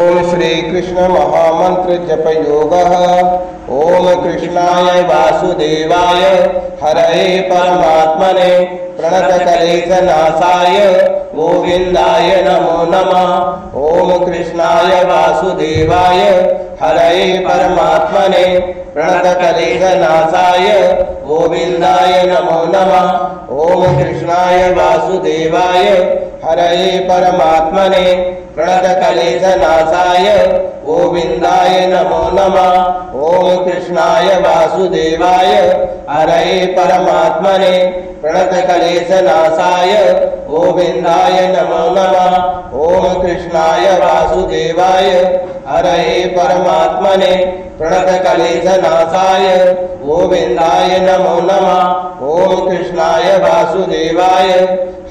ओम श्री कृष्ण महामंत्र जप योगः। ओम कृष्णाय वासुदेवाय हरये परमात्मने प्रणतकलेशनाशाय गोविंदाय नमो नमः। ओम कृष्णाय वासुदेवाय हरये परमात्मने प्रणतकलेशनाशाय गोविंदाय नमो नमः। ओम कृष्णाय वासुदेवाय हरये परमात्मने प्रणतकलेशनाशाय गोविंदाय नमो नमः। ओम कृष्णाय वासुदेवाय हरये परमात्मने प्रणतकलेशनाशाय गोविंदाय नमो नमः। ओम कृष्णाय वासुदेवाय हरये परमात्मने प्रणतकलेशनाशाय गोविंदाय नमो नमः। ओम कृष्णाय वासुदेवाय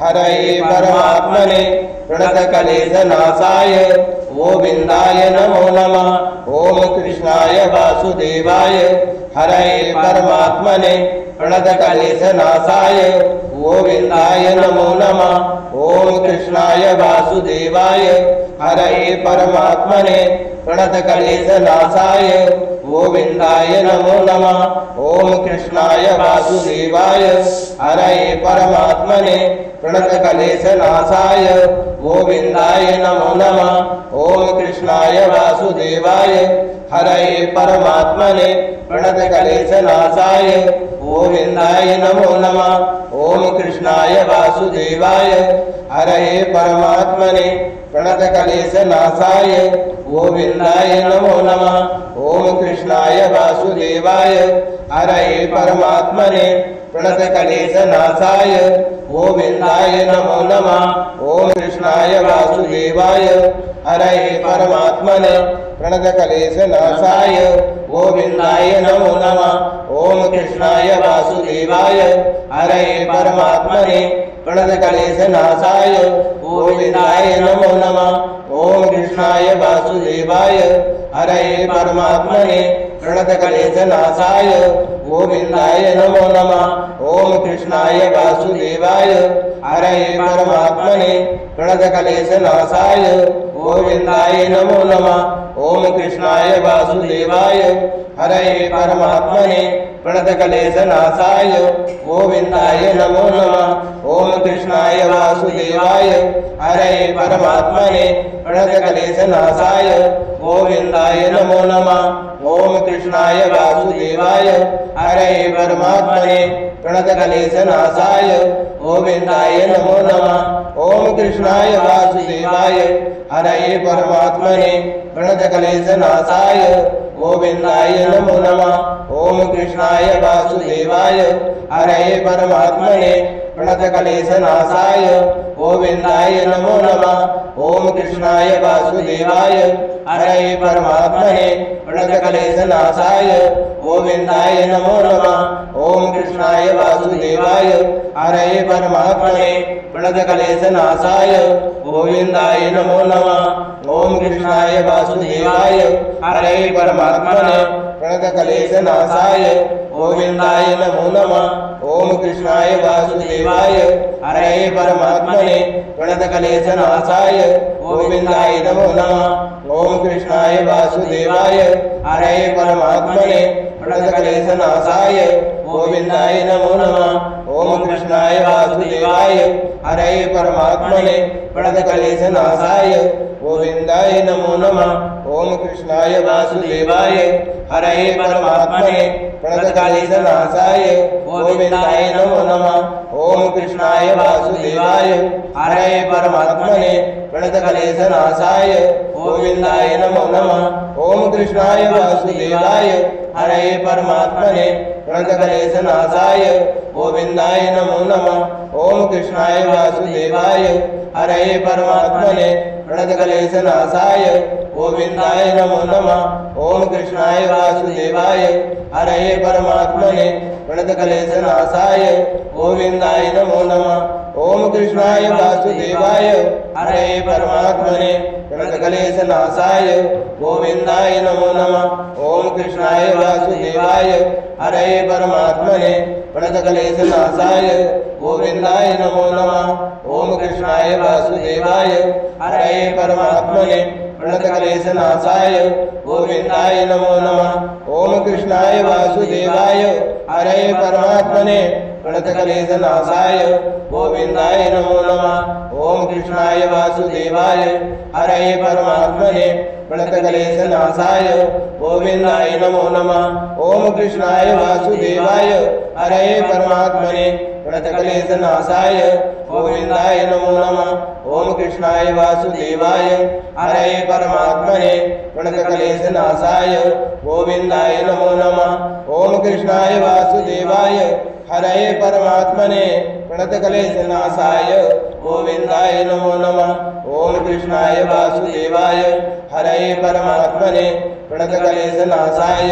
हरये परमात्मने प्रणतकलेशनाशाय गोविंदाय नमो नमः। ओम कृष्णाय वासुदेवाय हरये परमात्मने प्रणतकलेशनाशाय गोविंदाय नमो नमः। ओम कृष्णाय वासुदेवाय हरये परमात्मने प्रणतकलेशनाशाय गोविंदाय नमो नमः। ओम कृष्णाय वासुदेवाय हरये परमात्मने प्रणतकलेशनाशाय गोविंदाय नमो नमः। ओम कृष्णाय वासुदेवाय हरये परमात्मने प्रणतकलेशनाशाय गोविंदाय नमो नमः। ओम कृष्णाय वासुदेवाय हरये परमात्मने प्रणतकलेशनाशाय गोविंदाय नमो नमः। ओम कृष्णाय वासुदेवाय हरये परमात्मने प्रणतकलेशनाशाय गोविंदाय नमो नमः। ओम कृष्णाय वासुदेवाय हरये परमात्मने प्रणतकलेशनाशाय गोविंदाय नमो नमः। ओम कृष्णाय वासुदेवाय हरये परमात्मने प्रणतकलेशनाशाय गोविंदाय नमो नमः। ओम कृष्णाय वासुदेवाय हरये परमात्मने प्रणतकलेशनाशाय गोविंदाय नमो नमः। ओम कृष्णाय वासुदेवाय हरये परमात्मने प्रणतकलेशनाशाय गोविंदाय नमो नमः। ओम कृष्णाय वासुदेवाय हरये परमात्मने प्रणतकलेशनाशाय गोविंदाय नमो नमः। ओम कृष्णाय वासुदेवाय हरये परमात्मने प्रणतकलेशनाशाय गोविंदाय नमो नमः। ओम कृष्णाय वासुदेवाय हरये परमात्मने प्रणतकलेशनाशाय गोविंदाय नमो नमः। ओम कृष्णाय वासुदेवाय हरये परमात्मने प्रणतकलेशनाशाय गोविंदाय नमो नमः। ओम कृष्णाय वासुदेवाय हरये परमात्मने प्रणतकलेशनाशाय गोविंदाय नमो नमः। ओम कृष्णाय वासुदेवाय हरये परमात्मने प्रणतकलेशनाशाय गोविंदाय नमो नमः। ओम कृष्णाय वासुदेवाय हरये परमात्मने प्रणतकलेशनाशाय गोविंदाय नमो नमः। ओम कृष्णाय वासुदेवाय हरये परमात्मने प्रणतकलेशनाशाय गोविंदाय नमो नमः। ओम कृष्णाय वासुदेवाय हरये परमात्मने प्रणतकलेशनाशाय गोविंदाय नमो नमः। ओम कृष्णाय वासुदेवाय हरये परमात्मने प्रणतकलेशनाशाय गोविंदाय नमो नमः। ओम कृष्णाय वासुदेवाय हरये परमात्मने प्रणतकलेशनाशाय गोविंदाय नमो नमः। ओम कृष्णाय वासुदेवाय हरये परमात्मने प्रणतकलेशनाशाय गोविंदाय नमो नमः। ओम कृष्णाय वासुदेवाय हरये परमात्मने प्रणतकलेशनाशाय गोविंदाय नमो नमः। ओम कृष्णाय वासुदेवाय हरये परमात्मने प्रणतकलेशनाशाय गोविंदाय नमो नमः। ओम कृष्णाय वासुदेवाय हरये परमात्मने प्रणतकलेशनाशाय गोविंदाय नमो नमः। ओम कृष्णाय वासुदेवाय हरये परमात्मने प्रणतकलेशनाशाय गोविंदाय नमो नमः। ओम कृष्णाय वासुदेवाय हरये परमात्मने प्रणतकलेशनाशाय गोविंदाय नमो नमः। ओम कृष्णाय वासुदेवाय हरये परमात्मने प्रणतकलेशनाशाय गोविंदाय नमो नमः। ओम कृष्णाय वासुदेवाय हरये परमात्मने प्रणतक्लेशनाशाय गोविन्दाय नमो नमः। ओम कृष्णाय वासुदेवाय हरये परमात्मने प्रणतक्लेशनाशाय गोविन्दाय नमो नमः। ओम कृष्णाय वासुदेवाय हरये परमात्मने प्रणतक्लेशनाशाय गोविन्दाय नमो नमः। ओम कृष्णाय वासुदेवाय हरये परमात्मने प्रणतक्लेशनाशाय गोविन्दाय नमो नमः। ओम कृष्णाय वासुदेवाय हरये परमात्मने प्रणतक्लेशनाशाय गोविन्दाय नमो नमः। ओम कृष्णाय वासुदेवाय हरये परमात्मने प्रणतक्लेशनाशाय गोविन्दाय नमो नमः। ओम कृष्णाय वासुदेवाय हरये परमात्मने प्रणतक्लेशनाशाय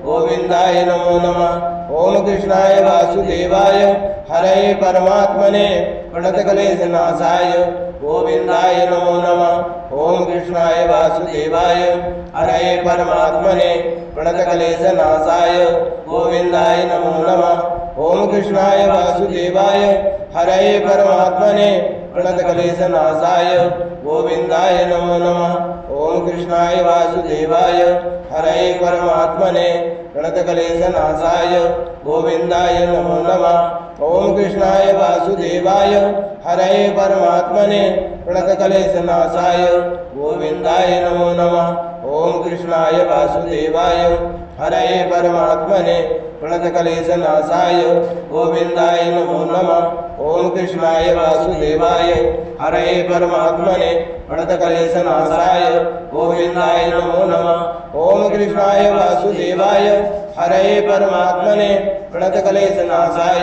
गोविन्दाय नमो नमः। ओम कृष्णाय वासुदेवाय हरये परमात्मने प्रणतक्लेशनाशाय गोविन्दाय नमो नमः। ओम कृष्णाय वासुदेवाय हरये परमात्मने प्रणतक्लेशनाशाय गोविन्दाय नमो नमः। ओम कृष्णाय वासुदेवाय हरये परमात्मने प्रणतक्लेशनाशाय गोविन्दाय नमो नमः। ओम कृष्णाय वासुदेवाय हरये परमात्मने प्रणतक्लेशनाशाय गोविन्दाय नमो नमः। ओम कृष्णाय वासुदेवाय हरये परमात्मने प्रणतक्लेशनाशाय गोविन्दाय नमो नमः। ओम कृष्णाय वासुदेवाय हरये परमात्मने प्रणतक्लेशनाशाय गोविन्दाय नमो नमः। ओम कृष्णाय वासुदेवाय हरये परमात्मने प्रणतक्लेशनाशाय गोविन्दाय नमो नमः। ओम कृष्णाय वासुदेवाय हरये परमात्मने प्रणतक्लेशनाशाय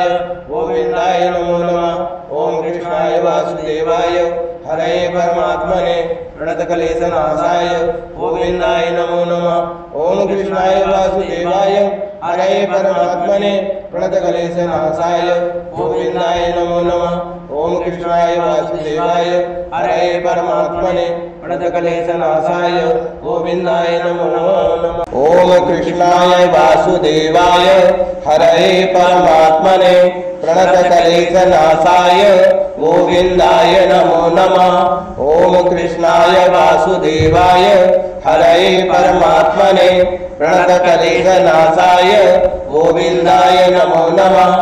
गोविन्दाय नमो नमः। ओम कृष्णाय वासुदेवाय हरये परमात्मने प्रणतक्लेशनाशाय गोविन्दाय नमो नमः। ओम कृष्णाय वासुदेवाय हरये परमात्मने प्रणतक्लेशनाशाय गोविन्दाय नमो नमः। ओम कृष्णाय वासुदेवाय हरये परमात्मने प्रणतक्लेशनाशाय गोविन्दाय नमो नमः। ओम कृष्णाय वासुदेवाय हरये परमात्मने प्रणतक्लेशनाशाय गोविन्दाय नमो नमः। ओम कृष्णाय वासुदेवाय हरये परमात्मने प्रणतक्लेशनाशाय गोविन्दाय नमो नमः।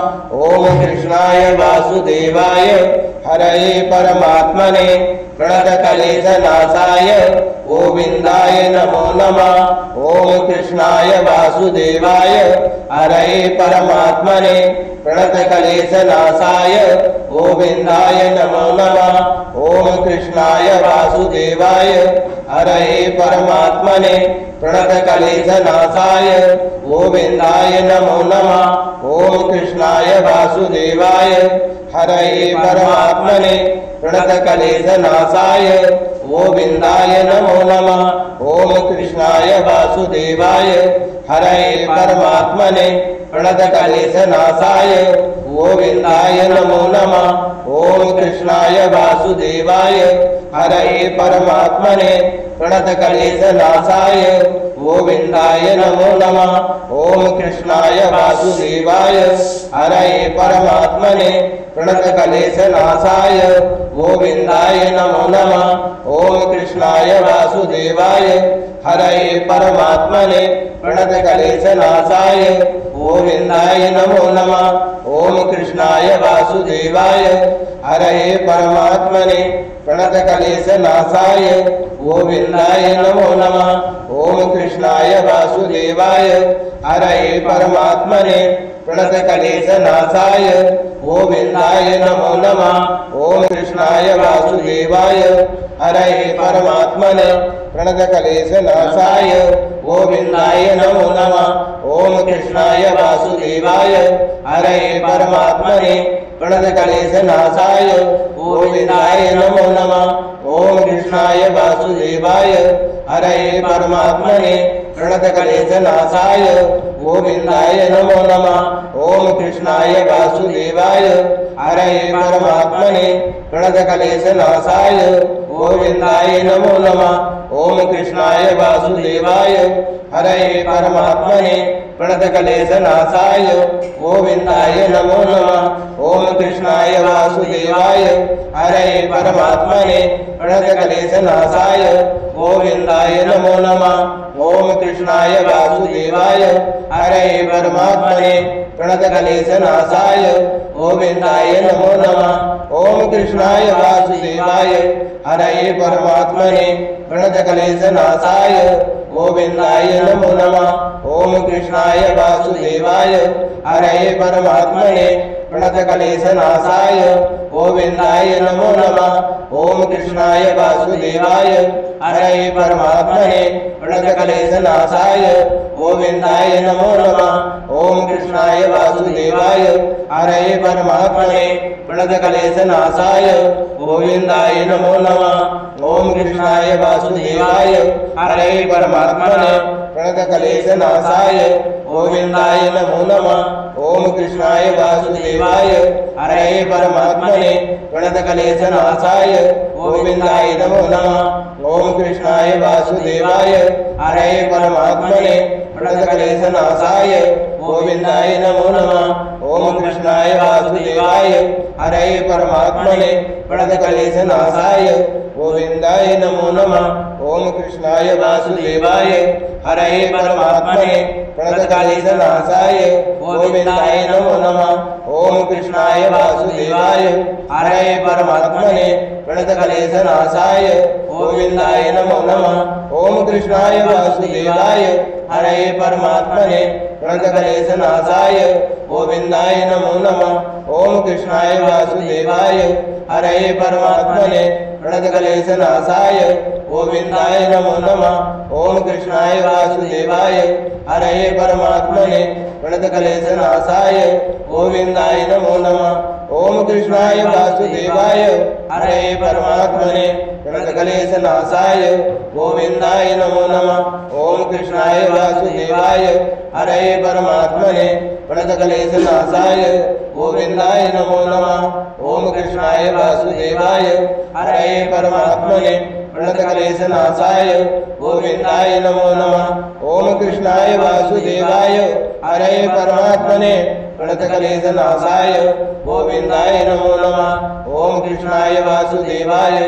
ओम कृष्णाय वासुदेवाय हरये परमात्मने प्रणतक्लेशनाशाय गोविन्दाय नमो नमः। ओम कृष्णाय वासुदेवाय हरये परमात्मने प्रणतक्लेशनाशाय गोविन्दाय नमो नमः। ओम कृष्णाय वासुदेवाय हरये परमात्मने प्रणतक्लेशनाशाय गोविन्दाय नमो नमः। ओम कृष्णाय वासुदेवाय हरये परमात्मने प्रणतक्लेशनाशाय गोविन्दाय नमो नमः। ओम कृष्णाय वासुदेवाय हरये परमात्मने प्रणतक्लेशनाशाय गोविन्दाय नमो नमः। ओम कृष्णाय वासुदेवाय हरये परमात्मने प्रणतक्लेशनाशाय गोविन्दाय नमो नमः। ओम कृष्णाय वासुदेवाय हरये परमात्मने प्रणतक्लेशनाशाय गोविन्दाय नमो नमः। ओम कृष्णाय वासुदेवाय हरये परमात्मने प्रणतक्लेशनाशाय गोविन्दाय नमो नमः। ओम कृष्णाय वासुदेवाय हरये परमात्मने प्रणतक्लेशनाशाय गोविन्दाय नमो नमः। ओम कृष्णाय वासुदेवाय हरये परमात्मने प्रणतक्लेशनाशाय गोविन्दाय नमो नमः। ओम कृष्णाय वासुदेवाय हरये परमात्मने प्रणतक्लेशनाशाय गोविन्दाय नमो नमः। ओम कृष्णाय वासुदेवाय हरये परमात्मने प्रणतक्लेशनाशाय गोविन्दाय नमो नमः। ओम कृष्णाय वासुदेवाय हरये परमात्मने प्रणतक्लेशनाशाय गोविन्दाय नमो नमः। ओम कृष्णाय वासुदेवाय हरये परमात्मने प्रणतक्लेशनाशाय गोविंदाय नमो नमः। ओम कृष्णाय वासुदेवाय हरये परमात्मने प्रणतक्लेशनाशाय गोविंदाय नमो नमः। ओम कृष्णाय वासुदेवाय हरये परमात्मने प्रणतक्लेशनाशाय गोविंदाय नमो नमः। ओम कृष्णाय वासुदेवाय हरये परमात्मने प्रणतक्लेशनाशाय गोविंदाय नमो नमः। ओम कृष्णाय वासुदेवाय हरये परमात्मने प्रणतक्लेशनाशाय गोविंदाय नमो नमः। ओम कृष्णाय वासुदेवाय हरये परमात्मने प्रणतक्लेशनाशाय गोविंदाय नमो नमः। ओम कृष्णाय वासुदेवाय हरये परमात्मने प्रणतक्लेशनाशाय गोविंदाय नमो नमः। ओम कृष्णाय वासुदेवाय हरये परमात्मने प्रणतक्लेशनाशाय गोविंदाय नमो नमः। ओम कृष्णाय वासुदेवाय हरये परमात्मने प्रणतक्लेशनाशाय गोविंदाय नमो नमः। ओम कृष्णाय वासुदेवाय हरये परमात्मने प्रणतक्लेशनाशाय गोविंदाय नमो नमः। ओम कृष्णाय वासुदेवाय हरये परमात्मने प्रणतक्लेशनाशाय गोविंदाय नमो नमः। ओम कृष्णाय वासुदेवाय हरये परमात्मने प्रणतक्लेशनाशाय गोविंदाय नमो नमः। ओम कृष्णाय वासुदेवाय हरये परमात्मने प्रणतक्लेशनाशाय गोविंदाय नमो नमः। ओम कृष्णाय वासुदेवाय हरये परमात्मने प्रणतक्लेशनाशाय गोविंदाय नमो नमः। ओम कृष्णाय वासुदेवाय हरये परमात्मने प्रणतक्लेशनाशाय गोविंदाय नमो नमः। ओम कृष्णाय वासुदेवाय हरये परमात्मने प्रणतक्लेशनाशाय गोविंदाय नमो नमः। ओम कृष्णाय वासुदेवाय हरये परमात्मने प्रणतक्लेशनाशाय गोविंदाय नमो नमः। ओम कृष्णाय वासुदेवाय हरये परमात्मने प्रणतक्लेशनाशाय गोविंदाय नमो नमः। ओम कृष्णाय वासुदेवाय हरये परमात्मने प्रणतक्लेशनाशाय गोविंदाय नमो नमः। ओम कृष्णाय वासुदेवाय हरये परमात्मने प्रणतक्लेशनाशाय गोविंदाय नमो नमः। ओम कृष्णाय वासुदेवाय हरये परमात्मने प्रणतक्लेशनाशाय गोविंदाय नमो नमः। ओम कृष्णाय वासुदेवाय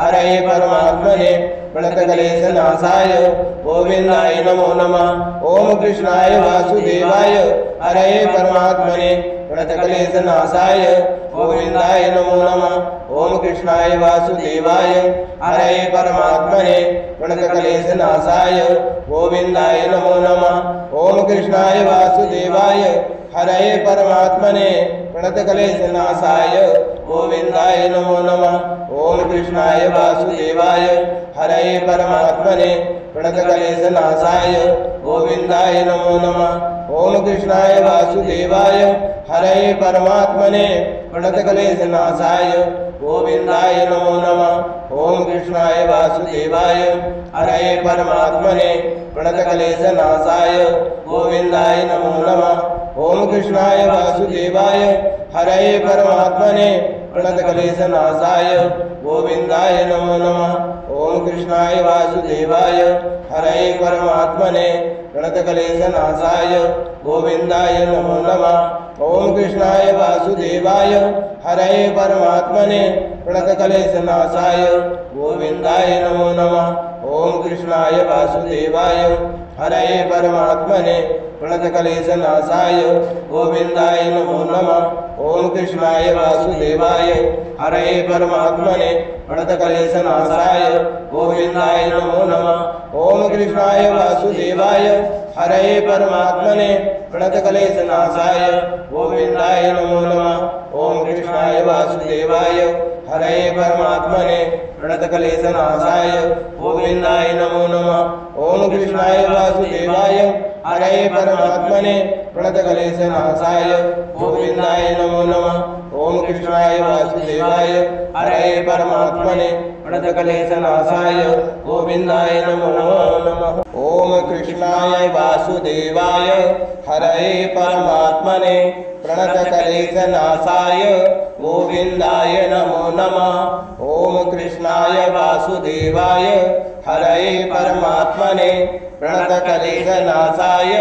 हरये परमात्मने प्रणतक्लेशनाशाय गोविंदाय नमो नमः। ओम कृष्णाय वासुदेवाय हरये परमात्मने प्रणतक्लेशनाशाय गोविंदाय नमो नमः। ओम कृष्णाय वासुदेवाय हरये परमात्मने प्रणतक्लेशनाशाय गोविंदाय नमो नमः। ओम कृष्णाय वासुदेवाय हरये परमात्मने प्रणतक्लेशनाशाय गोविंदाय नमो नमः। ओम कृष्णाय वासुदेवाय हरये परमात्मने प्रणतक्लेशनाशाय गोविंदाय नमो नमः। ओम कृष्णाय वासुदेवाय हरये परमात्मने प्रणतक्लेशनाशाय गोविंदाय नमो नमः। ओम कृष्णाय वासुदेवाय हरये परमात्मने प्रणतक्लेशनाशाय गोविंदाय नमो नमः। ओम कृष्णाय वासुदेवाय हरये परमात्मने प्रणतक्लेशनाशाय गोविंदाय नमो नमः। ओम कृष्णाय वासुदेवाय हरये परमात्मने प्रणतक्लेशनाशाय गोविंदाय नमो नमः। ओम कृष्णाय वासुदेवाय हरये परमात्मने प्रणतक्लेशनाशाय गोविंदाय नमो नमः। ओम कृष्णाय वासुदेवाय हरये परमात्मने प्रणतक्लेशनाशाय गोविंदाय नमो नमः। ओम कृष्णाय वासुदेवाय हरये परमात्मने प्रणतक्लेशनाशाय गोविंदाय नमो नमः। ओम कृष्णाय वासुदेवाय हरये परमात्मने प्रणतक्लेशनाशाय गोविंदाय नमो नमः। ओम कृष्णाय वासुदेवाय हरये परमात्मने प्रणतक्लेशनाशाय गोविंदाय नमो नमः। ओम कृष्णाय वासुदेवाय हरये परमात्मने प्रणतक्लेशनाशाय गोविंदाय नमो नमः। ओम कृष्णाय वासुदेवाय हरये परमात्मने प्रणतक्लेशनाशाय गोविंदाय नमो नमः। ओम कृष्णाय वासुदेवाय हरये परमात्मने प्रणतकलेशनाशाय गोविन्दाय नमो नमः। ॐ कृष्णाय वासुदेवाय हरये परमात्मने प्रणतकलेशनाशाय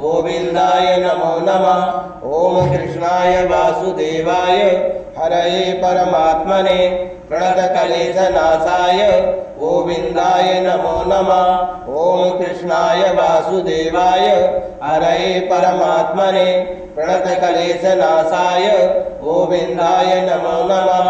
गोविन्दाय नमो नमः। ॐ कृष्णाय वासुदेवाय हरये परमात्मने प्रणतकलेशनाशाय गोविन्दाय नमो नमः। ॐ कृष्णाय वासुदेवाय हरये परमात्मने प्रणतकलेशनाशाय गोविन्दाय नमो नमः।